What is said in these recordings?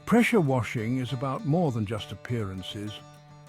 Pressure washing is about more than just appearances.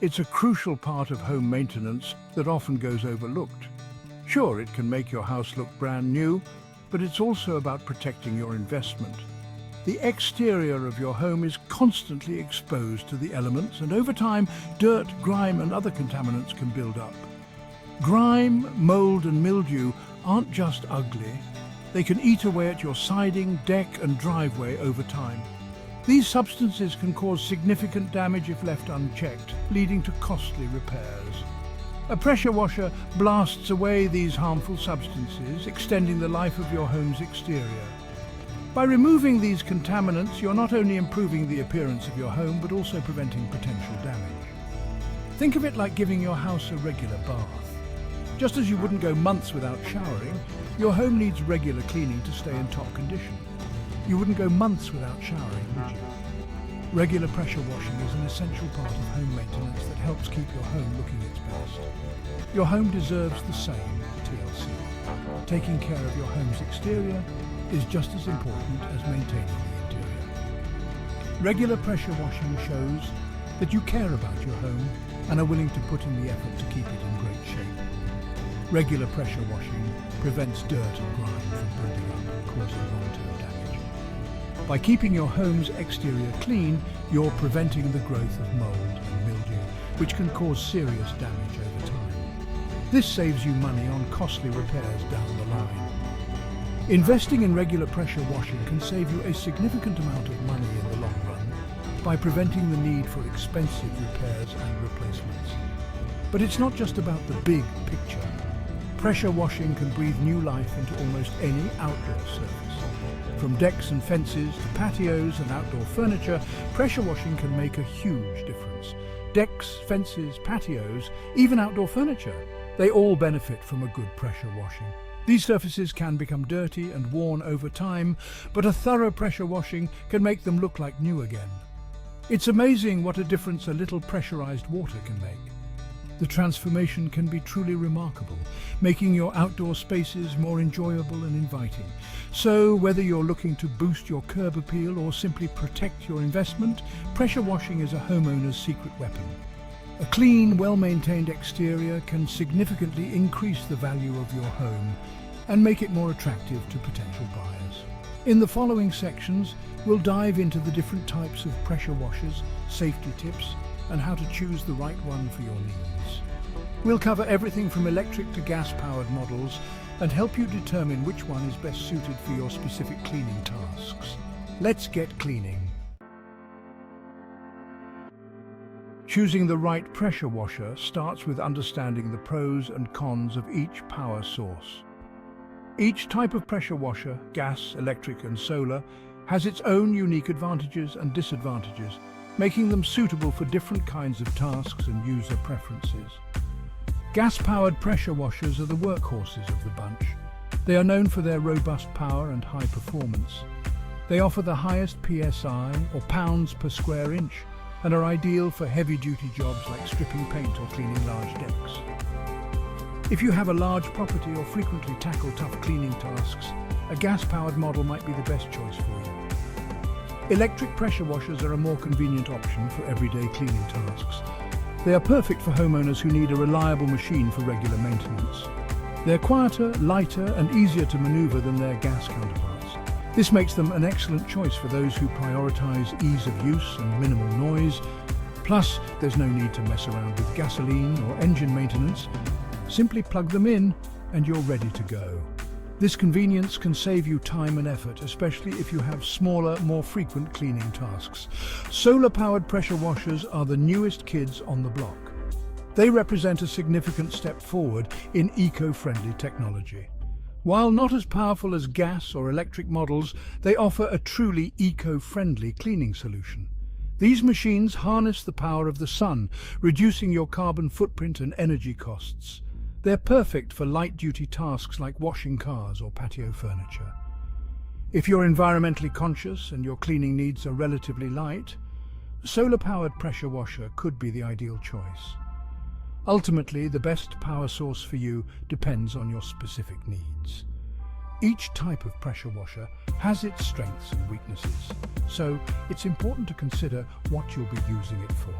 It's a crucial part of home maintenance that often goes overlooked. Sure, it can make your house look brand new, but it's also about protecting your investment. The exterior of your home is constantly exposed to the elements, and over time, dirt, grime, and other contaminants can build up. Grime, mold, and mildew aren't just ugly. They can eat away at your siding, deck, and driveway over time. These substances can cause significant damage if left unchecked, leading to costly repairs. A pressure washer blasts away these harmful substances, extending the life of your home's exterior. By removing these contaminants, you're not only improving the appearance of your home, but also preventing potential damage. Think of it like giving your house a regular bath. Just as you wouldn't go months without showering, your home needs regular cleaning to stay in top condition. You wouldn't go months without showering, would you? Regular pressure washing is an essential part of home maintenance that helps keep your home looking its best. Your home deserves the same, TLC. Taking care of your home's exterior is just as important as maintaining the interior. Regular pressure washing shows that you care about your home and are willing to put in the effort to keep it in great shape. Regular pressure washing prevents dirt and grime from building up, causing long-term damage. By keeping your home's exterior clean, you're preventing the growth of mold and mildew, which can cause serious damage over time. This saves you money on costly repairs down the line. Investing in regular pressure washing can save you a significant amount of money in the long run by preventing the need for expensive repairs and replacements. But it's not just about the big picture. Pressure washing can breathe new life into almost any outdoor surface. From decks and fences to patios and outdoor furniture, pressure washing can make a huge difference. Decks, fences, patios, even outdoor furniture, they all benefit from a good pressure washing. These surfaces can become dirty and worn over time, but a thorough pressure washing can make them look like new again. It's amazing what a difference a little pressurized water can make. The transformation can be truly remarkable, making your outdoor spaces more enjoyable and inviting. So, whether you're looking to boost your curb appeal or simply protect your investment, pressure washing is a homeowner's secret weapon. A clean, well-maintained exterior can significantly increase the value of your home and make it more attractive to potential buyers. In the following sections, we'll dive into the different types of pressure washers, safety tips, and how to choose the right one for your needs. We'll cover everything from electric to gas-powered models and help you determine which one is best suited for your specific cleaning tasks. Let's get cleaning. Choosing the right pressure washer starts with understanding the pros and cons of each power source. Each type of pressure washer, gas, electric and solar, has its own unique advantages and disadvantages, making them suitable for different kinds of tasks and user preferences. Gas-powered pressure washers are the workhorses of the bunch. They are known for their robust power and high performance. They offer the highest PSI, or pounds per square inch, and are ideal for heavy-duty jobs like stripping paint or cleaning large decks. If you have a large property or frequently tackle tough cleaning tasks, a gas-powered model might be the best choice for you. Electric pressure washers are a more convenient option for everyday cleaning tasks. They are perfect for homeowners who need a reliable machine for regular maintenance. They're quieter, lighter, and easier to maneuver than their gas counterparts. This makes them an excellent choice for those who prioritize ease of use and minimal noise. Plus, there's no need to mess around with gasoline or engine maintenance. Simply plug them in and you're ready to go. This convenience can save you time and effort, especially if you have smaller, more frequent cleaning tasks. Solar-powered pressure washers are the newest kids on the block. They represent a significant step forward in eco-friendly technology. While not as powerful as gas or electric models, they offer a truly eco-friendly cleaning solution. These machines harness the power of the sun, reducing your carbon footprint and energy costs. They're perfect for light-duty tasks like washing cars or patio furniture. If you're environmentally conscious and your cleaning needs are relatively light, a solar-powered pressure washer could be the ideal choice. Ultimately, the best power source for you depends on your specific needs. Each type of pressure washer has its strengths and weaknesses, so it's important to consider what you'll be using it for.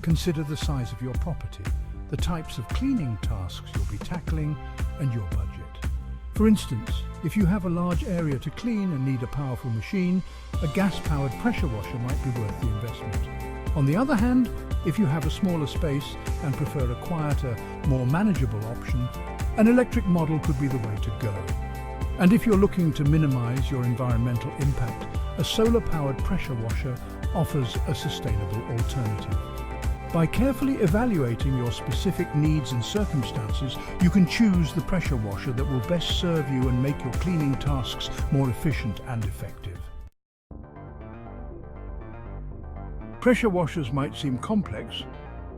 Consider the size of your property, the types of cleaning tasks you'll be tackling, and your budget. For instance, if you have a large area to clean and need a powerful machine, a gas-powered pressure washer might be worth the investment. On the other hand, if you have a smaller space and prefer a quieter, more manageable option, an electric model could be the way to go. And if you're looking to minimize your environmental impact, a solar-powered pressure washer offers a sustainable alternative. By carefully evaluating your specific needs and circumstances, you can choose the pressure washer that will best serve you and make your cleaning tasks more efficient and effective. Pressure washers might seem complex,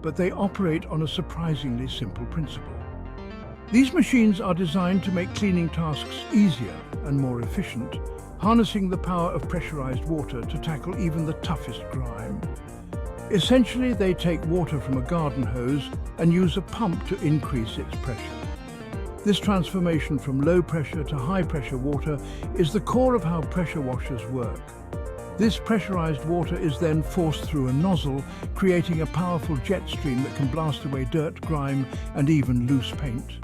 but they operate on a surprisingly simple principle. These machines are designed to make cleaning tasks easier and more efficient, harnessing the power of pressurized water to tackle even the toughest grime. Essentially, they take water from a garden hose and use a pump to increase its pressure. This transformation from low pressure to high pressure water is the core of how pressure washers work. This pressurized water is then forced through a nozzle, creating a powerful jet stream that can blast away dirt, grime, and even loose paint.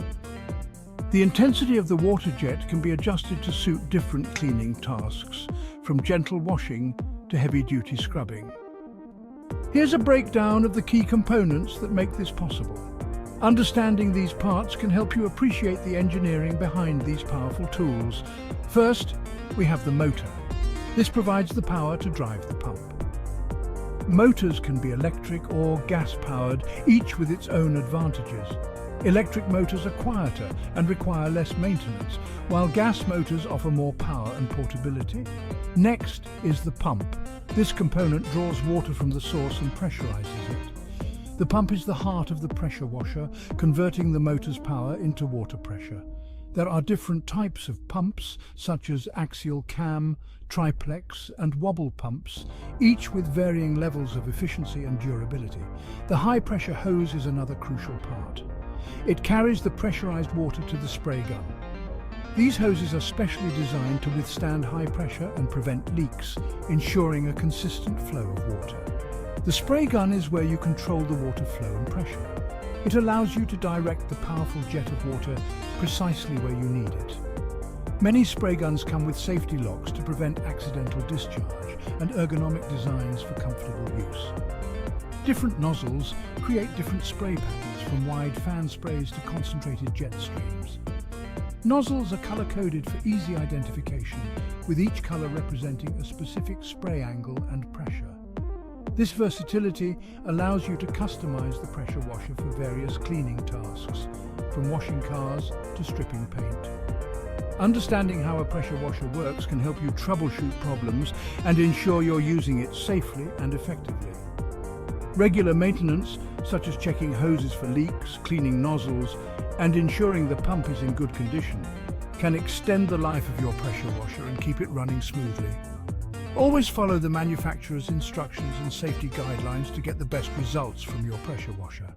The intensity of the water jet can be adjusted to suit different cleaning tasks, from gentle washing to heavy-duty scrubbing. Here's a breakdown of the key components that make this possible. Understanding these parts can help you appreciate the engineering behind these powerful tools. First, we have the motor. This provides the power to drive the pump. Motors can be electric or gas-powered, each with its own advantages. Electric motors are quieter and require less maintenance, while gas motors offer more power and portability. Next is the pump. This component draws water from the source and pressurizes it. The pump is the heart of the pressure washer, converting the motor's power into water pressure. There are different types of pumps, such as axial cam, triplex, and wobble pumps, each with varying levels of efficiency and durability. The high-pressure hose is another crucial part. It carries the pressurized water to the spray gun. These hoses are specially designed to withstand high pressure and prevent leaks, ensuring a consistent flow of water. The spray gun is where you control the water flow and pressure. It allows you to direct the powerful jet of water precisely where you need it. Many spray guns come with safety locks to prevent accidental discharge and ergonomic designs for comfortable use. Different nozzles create different spray patterns, from wide fan sprays to concentrated jet streams. Nozzles are color-coded for easy identification, with each color representing a specific spray angle and pressure. This versatility allows you to customize the pressure washer for various cleaning tasks, from washing cars to stripping paint. Understanding how a pressure washer works can help you troubleshoot problems and ensure you're using it safely and effectively. Regular maintenance, such as checking hoses for leaks, cleaning nozzles, and ensuring the pump is in good condition, can extend the life of your pressure washer and keep it running smoothly. Always follow the manufacturer's instructions and safety guidelines to get the best results from your pressure washer.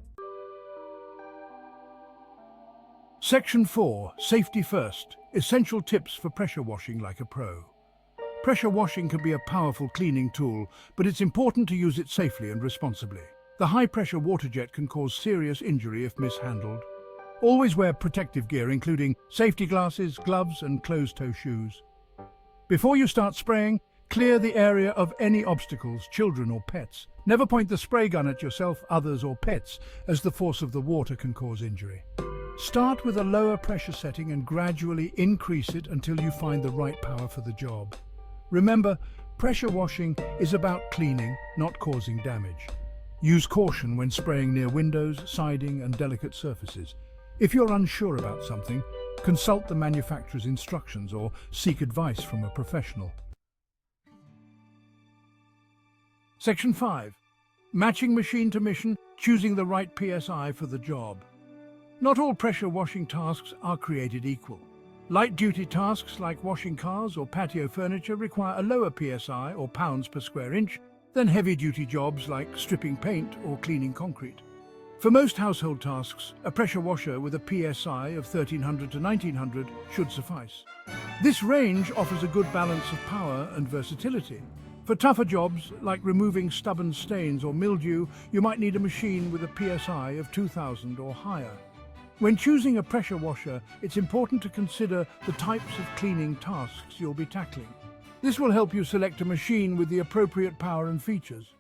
Section 4. Safety First. Essential tips for pressure washing like a pro. Pressure washing can be a powerful cleaning tool, but it's important to use it safely and responsibly. The high-pressure water jet can cause serious injury if mishandled. Always wear protective gear, including safety glasses, gloves, and closed-toe shoes. Before you start spraying, clear the area of any obstacles, children or pets. Never point the spray gun at yourself, others, or pets, as the force of the water can cause injury. Start with a lower pressure setting and gradually increase it until you find the right power for the job. Remember, pressure washing is about cleaning, not causing damage. Use caution when spraying near windows, siding, and delicate surfaces. If you're unsure about something, consult the manufacturer's instructions or seek advice from a professional. Section 5. Matching machine to mission, choosing the right PSI for the job. Not all pressure washing tasks are created equal. Light-duty tasks like washing cars or patio furniture require a lower PSI or pounds per square inch than heavy-duty jobs like stripping paint or cleaning concrete. For most household tasks, a pressure washer with a PSI of 1300 to 1900 should suffice. This range offers a good balance of power and versatility. For tougher jobs, like removing stubborn stains or mildew, you might need a machine with a PSI of 2000 or higher. When choosing a pressure washer, it's important to consider the types of cleaning tasks you'll be tackling. This will help you select a machine with the appropriate power and features.